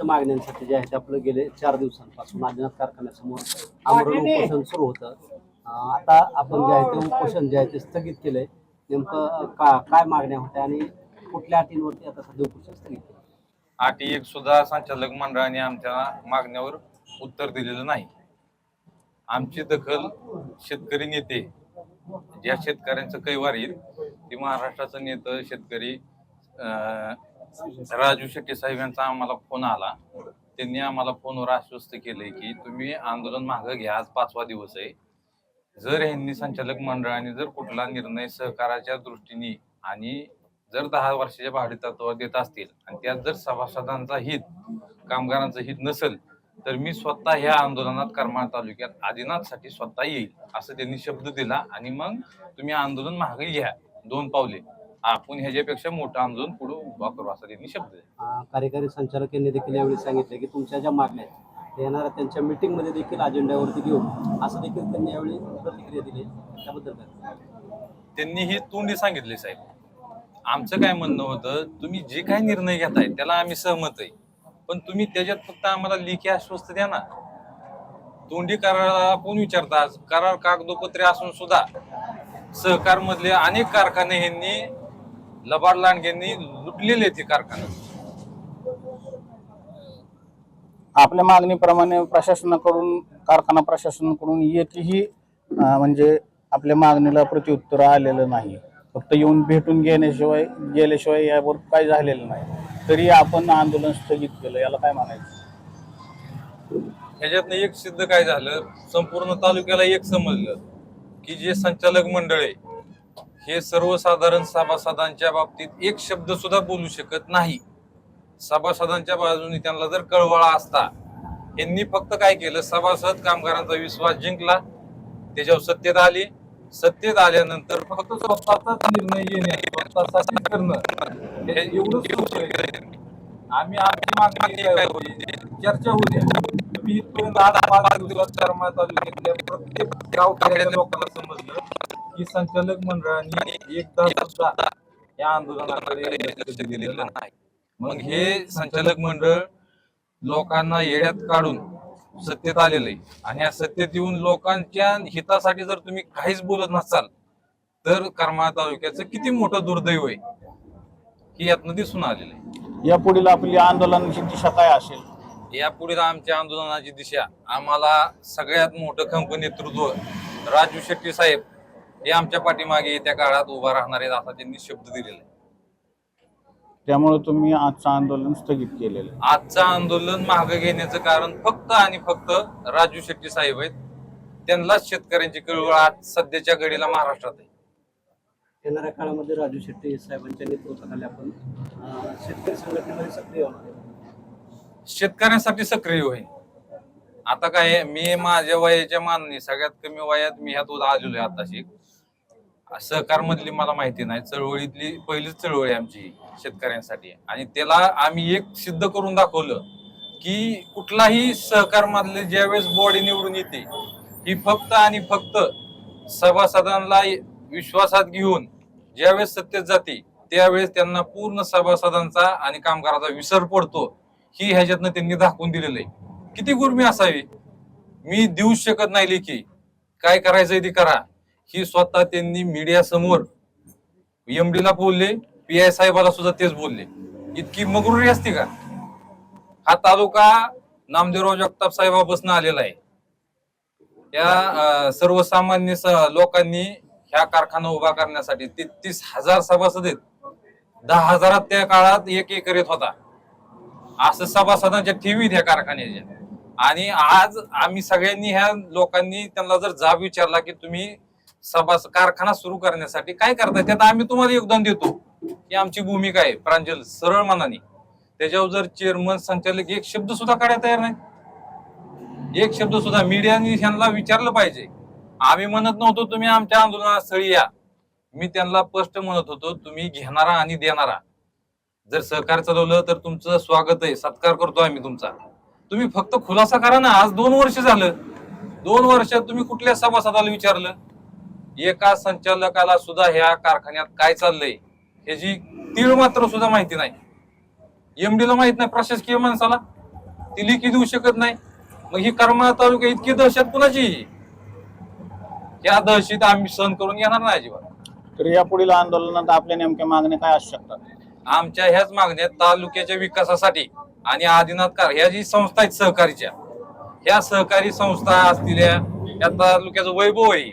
मागण्यांसाठी जे आहे ते आपलं गेले 4 दिवसांपासून आदिनाथ कारखान्यासमोर आमरण उपोषण सुरू होतं. आता आपण जे आहे ते उपोषण जे आहे ते स्थगित केलंय. नेमकं काय मागण्या होत्या आणि कुठल्या अटींवरती आता सध्या उपोषण स्थगित केलं? अटी एक सुद्धा संचालक मंडळाने आमच्या मागण्यावर उत्तर दिलेलं नाही. आमची दखल शेतकरी नेते, ज्या शेतकऱ्यांचं कैवार येईल ते महाराष्ट्राचं नेतं शेतकरी राजू शेट्टी साहेब यांचा आम्हाला फोन आला. त्यांनी आम्हाला फोनवर आश्वस्त केलंय की तुम्ही आंदोलन मागं घ्या, आज 5वा दिवस आहे. जर यांनी संचालक मंडळाने जर कुठला निर्णय सहकाराच्या दृष्टीने आणि जर 10 वर्षाच्या भाडे तत्वावर देत असतील आणि त्यात जर सभासदांचा हित, कामगारांचं हित नसेल तर मी स्वतः ह्या आंदोलनात करमाळ तालुक्यात आदिनाथसाठी स्वतः येईल असं त्यांनी शब्द दिला. आणि मग तुम्ही आंदोलन मागे घ्या 2 पावले, आपण ह्याच्यापेक्षा मोठं आंदोलन पुढे उभा करू असं त्यांनी शब्द दिला. कार्यकारी संचालक यांनी देखील यावेळी सांगितलं की तुमच्या ज्या मागण्या आहेत येणाऱ्या त्यांच्या मीटिंगमध्ये देखील अजेंड्यावरती घेऊन असं देखील त्यांनी यावेळी प्रतिक्रिया दिली. त्याबद्दल काय त्यांनी ही तोंडी सांगितले साहेब. आमचं काय म्हणणं होतं, तुम्ही जे काही निर्णय घेताय त्याला आम्ही सहमत आहे, पण तुम्ही त्याच्यात फक्त आम्हाला लेखी आश्वस्त द्या ना. तोंडी कराराला कोण विचारतात? करार कागदोपत्री असून सुद्धा सहकार मधले अनेक कारखाने यांनी लबाड लांडग्यांनी लुटलेले ते कारखाने. आपल्या मागणीप्रमाणे प्रशासनाकडून, कारखाना प्रशासनाकडून एकही म्हणजे आपल्या मागणीला प्रत्युत्तर आलेलं नाही. फक्त येऊन भेटून गेल्याशिवाय यावर काही झालेलं नाही. तरी आपण आंदोलन स्थगित केलं, याला काय म्हणायचं? ह्याच्यातनं एक सिद्ध काय झालं, संपूर्ण तालुक्याला एक समजलं की जे संचालक मंडळ आहे हे सर्वसाधारण सभासदांच्या बाबतीत एक शब्द सुद्धा बोलू शकत नाही. सभासदांच्या बाजूने त्यांना जर कळवळा असता, यांनी फक्त काय केलं, सभासद कामगारांचा विश्वास जिंकला, त्याच्यावर सत्तेत आली. सत्तेत आल्यानंतर फक्त स्वतःचाच निर्णय घेणे, स्वतःसाठी करणं, हे एवढंच. आम्ही आमची मागणी काय होती, चर्चा होऊ द्या. तुम्ही इथपर्यंत आज 5 दिवसात करमाळ तालुक्यातल्या प्रत्येक गावकऱ्याच्या लोकांना समजलं की संचालक मंडळाने एकदा सुद्धा या आंदोलनाकडे लक्ष दिलेलं नाही. मग हे संचालक मंडळ लोकांना येड्यात काढून सत्तेत आलेलं आहे आणि या सत्तेत येऊन लोकांच्या हितासाठी जर तुम्ही काहीच बोलत नसाल तर करमाळ तालुक्याचं किती मोठं दुर्दैव आहे ही यातनं दिसून आलेलं आहे. यापुढील आपली आंदोलनाची दिशा काय असेल? यापुढे आमच्या आंदोलनाची दिशा, आम्हाला सगळ्यात मोठं खंप नेतृत्व राजू शेट्टी साहेब हे आमच्या पाठीमागे येत्या काळात उभा राहणार आहेत असा त्यांनी शब्द दिलेला आहे. त्यामुळे तुम्ही आजचं आंदोलन स्थगित केलेलं आहे. आजचं आंदोलन मागे घेण्याचं कारण फक्त आणि फक्त राजू शेट्टी साहेब आहेत. त्यांनाच शेतकऱ्यांची कळवळ आज सध्याच्या घडीला महाराष्ट्रात आहे. येणाऱ्या काळामध्ये राजू शेट्टी साहेबांच्या नेतृत्वाखाली आपण शेतकरी संघटनेमध्ये सक्रिय होणार. शेतकऱ्यांसाठी सक्रिय होईल. आता काय, मी माझ्या वयाच्या मानाने सगळ्यात कमी वयात मी ह्यात आलेलो आहे. आताशी सहकार मधली मला माहिती नाही, चळवळीतली पहिलीच चळवळ आहे आमची शेतकऱ्यांसाठी. आणि त्याला आम्ही एक सिद्ध करून दाखवलं की कुठलाही सहकार मधले ज्यावेळेस बॉडी निवडून येते ही फक्त आणि फक्त सभासदांना विश्वासात घेऊन ज्यावेळेस सत्तेत जाते त्यावेळेस त्यांना पूर्ण सभासदांचा आणि कामगाराचा विसर पडतो. ही ह्याच्यातनं त्यांनी दाखवून दिलेलं आहे. किती गुरमी असावी, मी देऊच शकत नाही लेखी, काय करायचंय ते करा, ही स्वतः त्यांनी मीडिया समोर एमडीला बोलले, PI साहेबाला सुद्धा तेच बोलले. इतकी मगरुरी असते का? हा तालुका नामदेवराव जगताप साहेबापासून आलेला आहे. या सर्वसामान्य लोकांनी ह्या कारखाना उभा करण्यासाठी 33,000 सभासद आहेत. 10,000 त्या काळात 1 एकर येत होता. असं सभासदांच्या ठेवीत ह्या कारखान्याच्या. आणि आज आम्ही सगळ्यांनी ह्या लोकांनी त्यांना जर जाब विचारला की तुम्ही कारखाना सुरू करण्यासाठी काय करताय, त्यात आम्ही तुम्हाला योगदान देतो, ही आमची भूमिका आहे प्रांजल सरळ मनाने. त्याच्यावर जर चेअरमन संचालक एक शब्द सुद्धा काढायला तयार नाही, एक शब्द सुद्धा. मीडियाने त्यांना विचारलं पाहिजे. आम्ही म्हणत नव्हतो तुम्ही आमच्या आंदोलनात स्थळी या, मी त्यांना स्पष्ट म्हणत होतो तुम्ही घेणारा आणि देणारा जर सहकार चालवलं तर तुमचं स्वागत आहे, सत्कार करतो आम्ही तुमचा. तुम्ही फक्त खुलासा करा ना. आज 2 वर्ष झालं, 2 वर्षात तुम्ही कुठल्या सभासदाला विचारलं? एका संचालकाला सुद्धा ह्या कारखान्यात काय चाललंय ह्याची तीळ मात्र सुद्धा माहिती नाही. एमडीला माहित नाही, प्रशासकीय माणसाला. ती लेखी देऊ शकत नाही. मग ही करमाळा तालुका इतकी दहशत कुणाची? या दहशत आम्ही सहन करून घेणार नाही अजिबात. तर या पुढील आंदोलनात आपल्या नेमक्या मागण्या काय असू शकतात? आमच्या ह्याच मागण्या तालुक्याच्या विकासासाठी आणि आदिनाथ कार ह्या जी संस्था आहेत सहकारीच्या, ह्या सहकारी संस्था असतील या तालुक्याचं वैभव आहे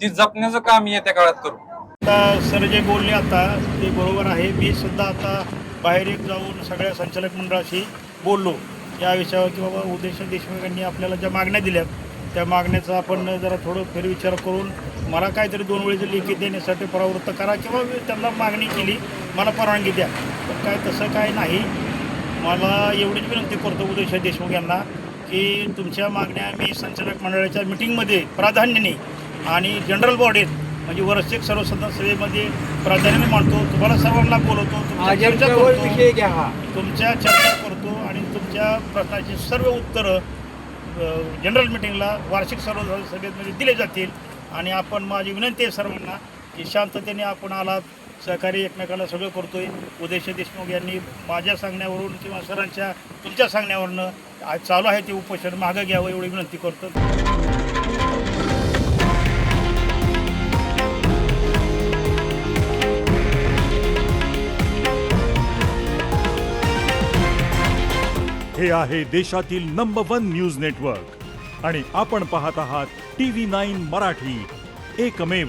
ती जपण्याचं काम येत्या काळात करू. आता सर जे बोलले आता ते बरोबर आहे. मी सुद्धा आता बाहेर एक जाऊन सगळ्या संचालक मंडळाशी बोललो या विषयावर की बाबा उदय देशमुख यांनी आपल्याला ज्या मागण्या दिल्यात त्या मागण्याचा आपण जरा थोडं फेरविचार करून मला काहीतरी 2 वेळेचं लेखी देण्यासाठी प्रवृत्त करा किंवा त्यांना मागणी केली मला परवानगी द्या. पण काय तसं काय नाही. मला एवढीच विनंती करतो उदय देशमुख यांना की तुमच्या मागण्या मी संचालक मंडळाच्या मिटिंगमध्ये प्राधान्याने आणि जनरल बॉडीत म्हणजे वरिष्ठ सर्वसाधारण सभेमध्ये प्राधान्याने मांडतो. तुम्हाला सर्वांना बोलवतो, तुमच्या चर्चा करतो आणि तुमच्या प्रश्नाची सर्व उत्तरं जनरल मिटिंगला वार्षिक सर्वसाधारण सभेमध्ये दिले जातील. आणि आपण माझी विनंती आहे सर्वांना की शांततेने आपण आलात, सहकारी एकमेकाला सगळं करतोय. उदय देशमुख यांनी माझ्या सांगण्यावरून किंवा सरांच्या तुमच्या सांगण्यावरनं आज चालू आहे ते उपोषण मागं घ्यावं एवढी विनंती करतो. हे आहे देशातील नंबर 1 न्यूज नेटवर्क आणि आपण पाहत आहात TV9 मराठी, एकमेव.